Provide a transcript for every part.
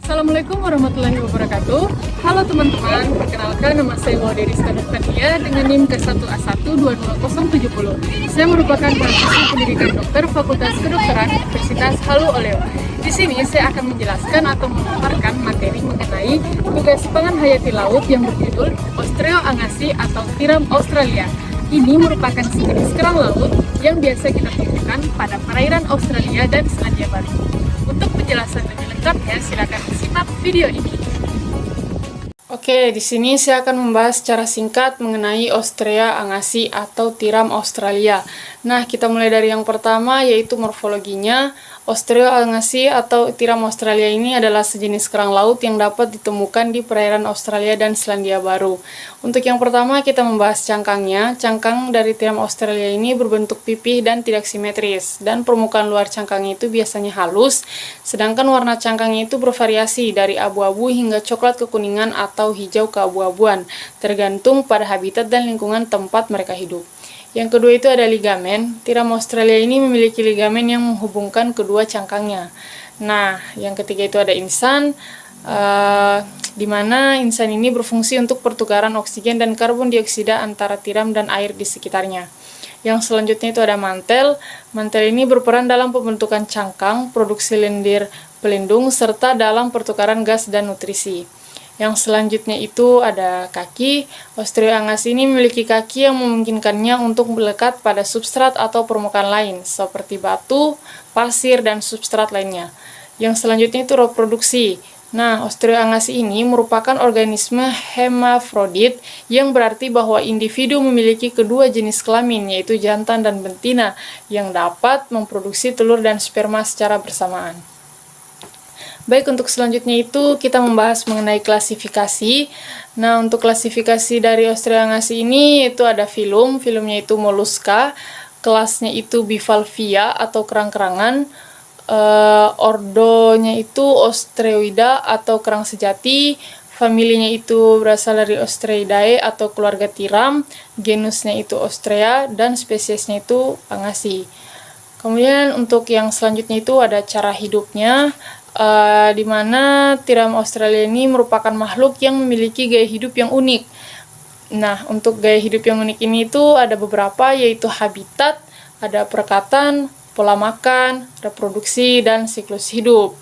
Assalamualaikum warahmatullahi wabarakatuh. Halo teman-teman, perkenalkan nama saya Maudie Rizka Nurfania dengan NIM K1A1220070. Saya merupakan mahasiswa pendidikan dokter Fakultas Kedokteran Universitas Halu Oleo. Di sini saya akan menjelaskan atau memaparkan materi mengenai tugas pangan hayati laut yang berjudul Ostreoangasi atau tiram Australia. Ini merupakan sejenis kerang laut yang biasa kita temukan pada perairan Australia dan Selandia Baru. Untuk penjelasan lebih lengkapnya, silakan simak video ini. Oke, di sini saya akan membahas secara singkat mengenai Ostreoangasi atau tiram Australia. Nah, kita mulai dari yang pertama, yaitu morfologinya. Ostreoangasi atau tiram Australia ini adalah sejenis kerang laut yang dapat ditemukan di perairan Australia dan Selandia Baru. Untuk yang pertama, kita membahas cangkangnya. Cangkang dari tiram Australia ini berbentuk pipih dan tidak simetris, dan permukaan luar cangkangnya itu biasanya halus, sedangkan warna cangkangnya itu bervariasi dari abu-abu hingga coklat kekuningan atau hijau keabu-abuan, tergantung pada habitat dan lingkungan tempat mereka hidup. Yang kedua itu ada ligamen. Tiram Australia ini memiliki ligamen yang menghubungkan kedua cangkangnya. Nah, yang ketiga itu ada insan, di mana insan ini berfungsi untuk pertukaran oksigen dan karbon dioksida antara tiram dan air di sekitarnya. Yang selanjutnya itu ada mantel. Mantel ini berperan dalam pembentukan cangkang, produksi lendir pelindung, serta dalam pertukaran gas dan nutrisi. Yang selanjutnya itu ada kaki. Ostreoangasi ini memiliki kaki yang memungkinkannya untuk melekat pada substrat atau permukaan lain, seperti batu, pasir, dan substrat lainnya. Yang selanjutnya itu reproduksi. Nah, Ostreoangasi ini merupakan organisme hermafrodit, yang berarti bahwa individu memiliki kedua jenis kelamin, yaitu jantan dan betina, yang dapat memproduksi telur dan sperma secara bersamaan. Baik, untuk selanjutnya itu kita membahas mengenai klasifikasi. Nah, untuk klasifikasi dari Ostreoangasi ini itu ada filum. Filumnya itu Mollusca, kelasnya itu Bivalvia atau kerang-kerangan, ordonya itu Ostreoida atau kerang sejati, familinya itu berasal dari Ostreidae atau keluarga tiram, genusnya itu Ostrea, dan spesiesnya itu Angasi. Kemudian untuk yang selanjutnya itu ada cara hidupnya, di mana tiram Australia ini merupakan makhluk yang memiliki gaya hidup yang unik. Nah, untuk gaya hidup yang unik ini itu ada beberapa, yaitu habitat, ada perekatan, pola makan, reproduksi, dan siklus hidup.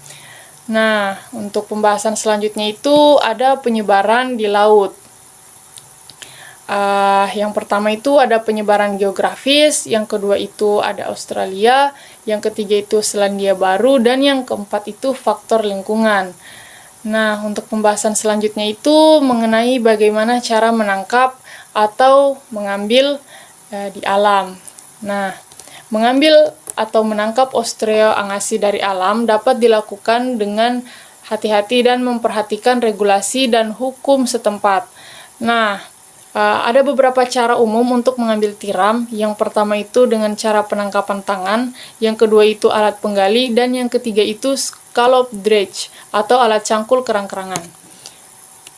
Nah, untuk pembahasan selanjutnya itu ada penyebaran di laut. Yang pertama itu ada penyebaran geografis, yang kedua itu ada Australia, yang ketiga itu Selandia Baru, dan yang keempat itu faktor lingkungan. Nah, untuk pembahasan selanjutnya itu mengenai bagaimana cara menangkap atau mengambil di alam. Nah, mengambil atau menangkap Ostreoangasi dari alam dapat dilakukan dengan hati-hati dan memperhatikan regulasi dan hukum setempat. Nah, ada beberapa cara umum untuk mengambil tiram. Yang pertama itu dengan cara penangkapan tangan, yang kedua itu alat penggali, dan yang ketiga itu scallop dredge atau alat cangkul kerang-kerangan.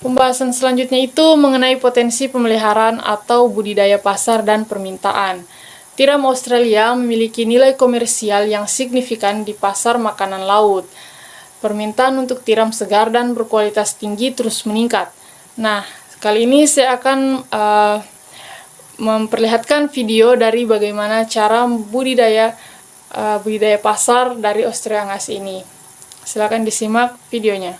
Pembahasan selanjutnya itu mengenai potensi pemeliharaan atau budidaya pasar dan permintaan. Tiram Australia memiliki nilai komersial yang signifikan di pasar makanan laut. Permintaan untuk tiram segar dan berkualitas tinggi terus meningkat. Nah, kali ini saya akan memperlihatkan video dari bagaimana cara budidaya pasar dari Ostreoangasi ini. Silakan disimak videonya.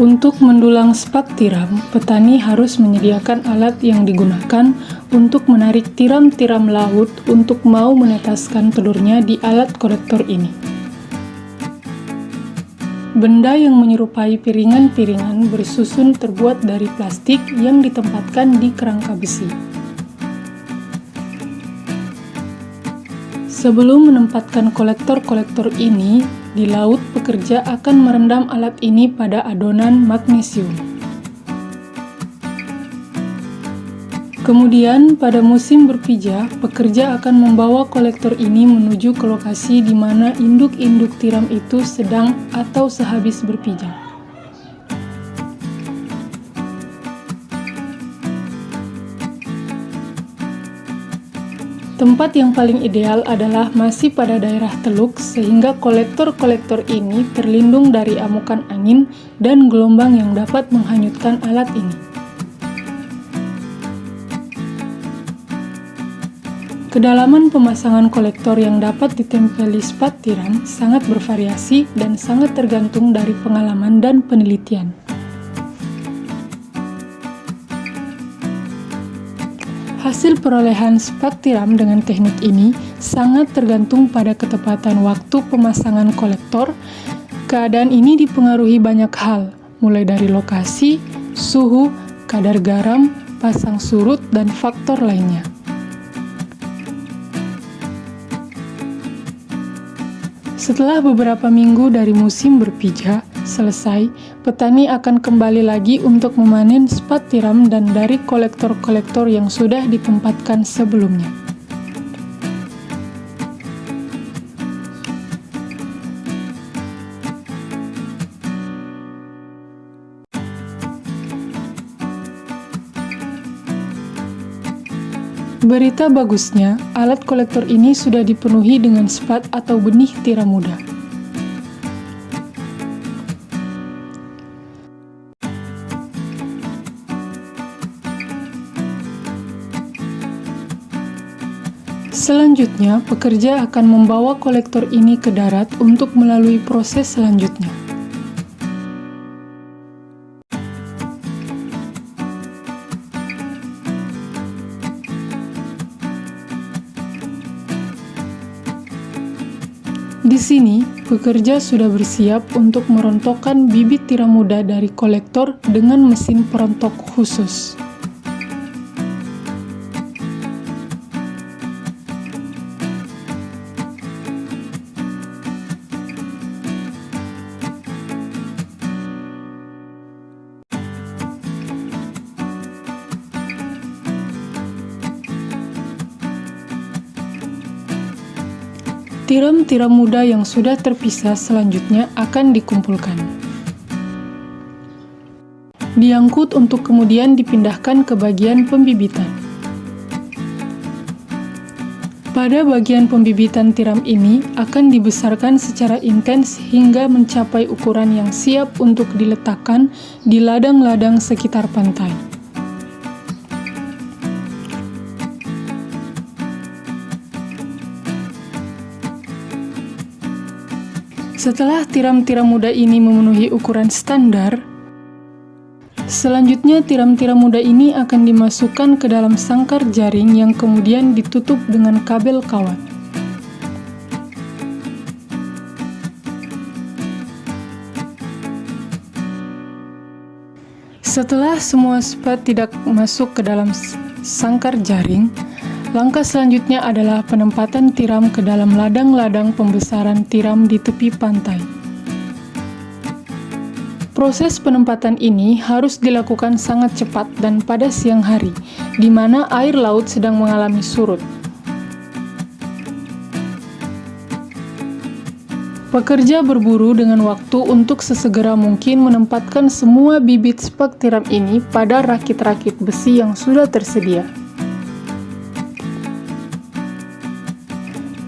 Untuk mendulang spak tiram, petani harus menyediakan alat yang digunakan untuk menarik tiram-tiram laut untuk mau menetaskan telurnya di alat kolektor ini. Benda yang menyerupai piringan-piringan bersusun terbuat dari plastik yang ditempatkan di kerangka besi. Sebelum menempatkan kolektor-kolektor ini di laut, pekerja akan merendam alat ini pada adonan magnesium. Kemudian, pada musim berpijak, pekerja akan membawa kolektor ini menuju ke lokasi di mana induk-induk tiram itu sedang atau sehabis berpijak. Tempat yang paling ideal adalah masih pada daerah teluk sehingga kolektor-kolektor ini terlindung dari amukan angin dan gelombang yang dapat menghanyutkan alat ini. Kedalaman pemasangan kolektor yang dapat ditempeli spat tiram sangat bervariasi dan sangat tergantung dari pengalaman dan penelitian. Hasil perolehan spat tiram dengan teknik ini sangat tergantung pada ketepatan waktu pemasangan kolektor. Keadaan ini dipengaruhi banyak hal, mulai dari lokasi, suhu, kadar garam, pasang surut, dan faktor lainnya. Setelah beberapa minggu dari musim berpijak selesai, petani akan kembali lagi untuk memanen spat tiram dan dari kolektor-kolektor yang sudah ditempatkan sebelumnya. Berita bagusnya, alat kolektor ini sudah dipenuhi dengan spat atau benih tiram muda. Selanjutnya, pekerja akan membawa kolektor ini ke darat untuk melalui proses selanjutnya. Di sini, pekerja sudah bersiap untuk merontokkan bibit tiram muda dari kolektor dengan mesin perontok khusus. Tiram-tiram muda yang sudah terpisah selanjutnya akan dikumpulkan. Diangkut untuk kemudian dipindahkan ke bagian pembibitan. Pada bagian pembibitan tiram ini akan dibesarkan secara intens hingga mencapai ukuran yang siap untuk diletakkan di ladang-ladang sekitar pantai. Setelah tiram-tiram muda ini memenuhi ukuran standar, selanjutnya tiram-tiram muda ini akan dimasukkan ke dalam sangkar jaring yang kemudian ditutup dengan kabel kawat. Setelah semua spat tidak masuk ke dalam sangkar jaring, langkah selanjutnya adalah penempatan tiram ke dalam ladang-ladang pembesaran tiram di tepi pantai. Proses penempatan ini harus dilakukan sangat cepat dan pada siang hari, di mana air laut sedang mengalami surut. Pekerja berburu dengan waktu untuk sesegera mungkin menempatkan semua bibit spat tiram ini pada rakit-rakit besi yang sudah tersedia.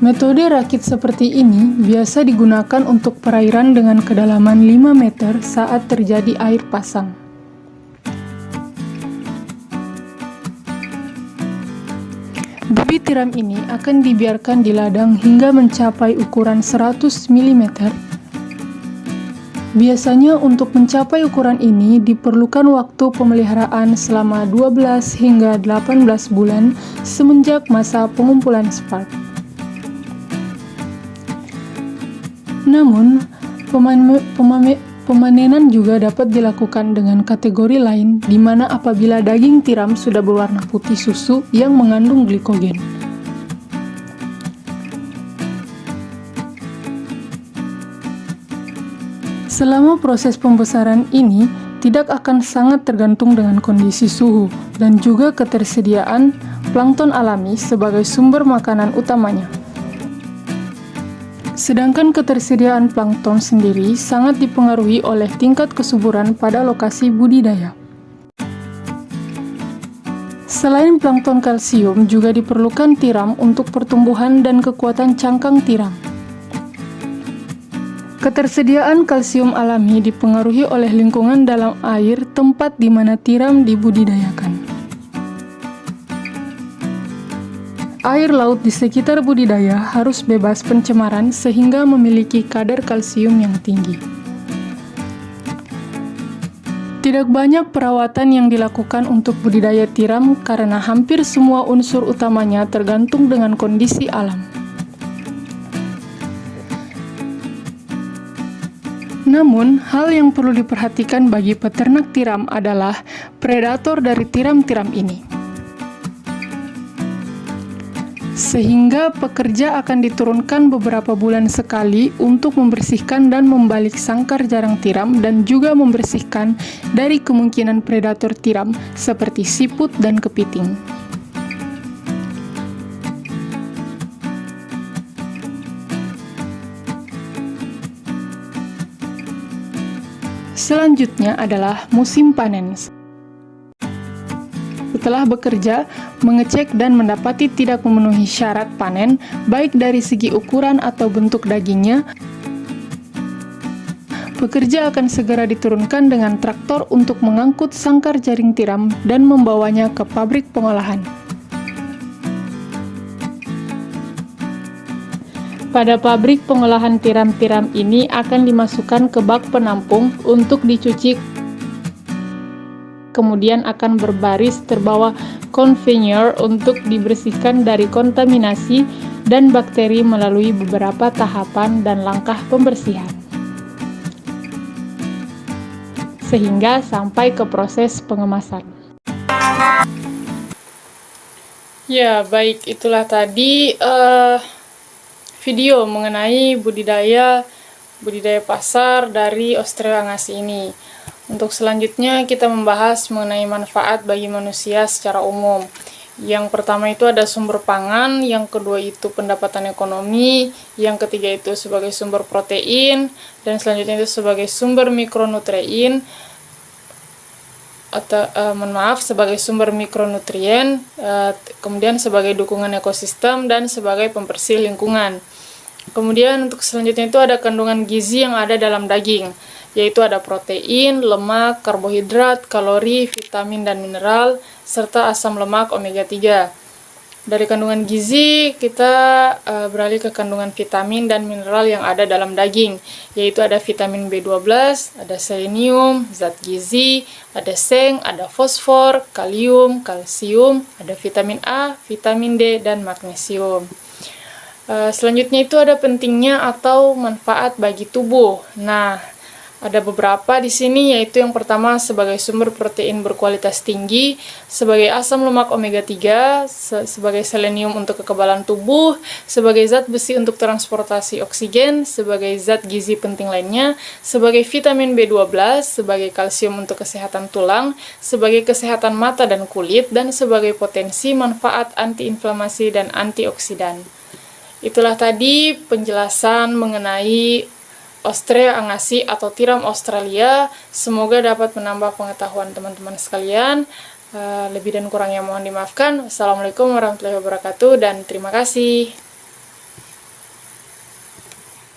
Metode rakit seperti ini biasa digunakan untuk perairan dengan kedalaman 5 meter saat terjadi air pasang. Bibit tiram ini akan dibiarkan di ladang hingga mencapai ukuran 100 mm. Biasanya untuk mencapai ukuran ini diperlukan waktu pemeliharaan selama 12 hingga 18 bulan semenjak masa pengumpulan spat. Namun, pemanenan juga dapat dilakukan dengan kategori lain, di mana apabila daging tiram sudah berwarna putih susu yang mengandung glikogen. Selama proses pembesaran ini, tidak akan sangat tergantung dengan kondisi suhu dan juga ketersediaan plankton alami sebagai sumber makanan utamanya. Sedangkan ketersediaan plankton sendiri sangat dipengaruhi oleh tingkat kesuburan pada lokasi budidaya. Selain plankton kalsium, juga diperlukan tiram untuk pertumbuhan dan kekuatan cangkang tiram. Ketersediaan kalsium alami dipengaruhi oleh lingkungan dalam air tempat di mana tiram dibudidayakan. Air laut di sekitar budidaya harus bebas pencemaran sehingga memiliki kadar kalsium yang tinggi. Tidak banyak perawatan yang dilakukan untuk budidaya tiram karena hampir semua unsur utamanya tergantung dengan kondisi alam. Namun, hal yang perlu diperhatikan bagi peternak tiram adalah predator dari tiram-tiram ini. Sehingga pekerja akan diturunkan beberapa bulan sekali untuk membersihkan dan membalik sangkar jarang tiram dan juga membersihkan dari kemungkinan predator tiram seperti siput dan kepiting. Selanjutnya adalah musim panen. Setelah bekerja, mengecek dan mendapati tidak memenuhi syarat panen, baik dari segi ukuran atau bentuk dagingnya, pekerja akan segera diturunkan dengan traktor untuk mengangkut sangkar jaring tiram dan membawanya ke pabrik pengolahan. Pada pabrik pengolahan tiram-tiram ini akan dimasukkan ke bak penampung untuk dicuci, kemudian akan berbaris terbawa konveyor untuk dibersihkan dari kontaminasi dan bakteri melalui beberapa tahapan dan langkah pembersihan, sehingga sampai ke proses pengemasan. Ya, baik, itulah tadi video mengenai budidaya pasar dari Ostreoangasi ini. Untuk selanjutnya kita membahas mengenai manfaat bagi manusia secara umum. Yang pertama itu ada sumber pangan, yang kedua itu pendapatan ekonomi, yang ketiga itu sebagai sumber protein, dan selanjutnya itu sebagai sumber mikronutrien, atau sebagai sumber mikronutrien, kemudian sebagai dukungan ekosistem dan sebagai pembersih lingkungan. Kemudian untuk selanjutnya itu ada kandungan gizi yang ada dalam daging, yaitu ada protein, lemak, karbohidrat, kalori, vitamin dan mineral, serta asam lemak omega 3. Dari kandungan gizi, kita beralih ke kandungan vitamin dan mineral yang ada dalam daging, yaitu ada vitamin B12, ada selenium, zat gizi, ada seng, ada fosfor, kalium, kalsium, ada vitamin A, vitamin D, dan magnesium. Selanjutnya itu ada pentingnya atau manfaat bagi tubuh. Nah, ada beberapa di sini, yaitu yang pertama sebagai sumber protein berkualitas tinggi, sebagai asam lemak omega 3, sebagai selenium untuk kekebalan tubuh, sebagai zat besi untuk transportasi oksigen, sebagai zat gizi penting lainnya, sebagai vitamin B12, sebagai kalsium untuk kesehatan tulang, sebagai kesehatan mata dan kulit, dan sebagai potensi manfaat antiinflamasi dan antioksidan. Itulah tadi penjelasan mengenai Ostreoangasi atau tiram Australia. Semoga dapat menambah pengetahuan teman-teman sekalian. Lebih dan kurangnya mohon dimaafkan. Wassalamualaikum warahmatullahi wabarakatuh dan terima kasih.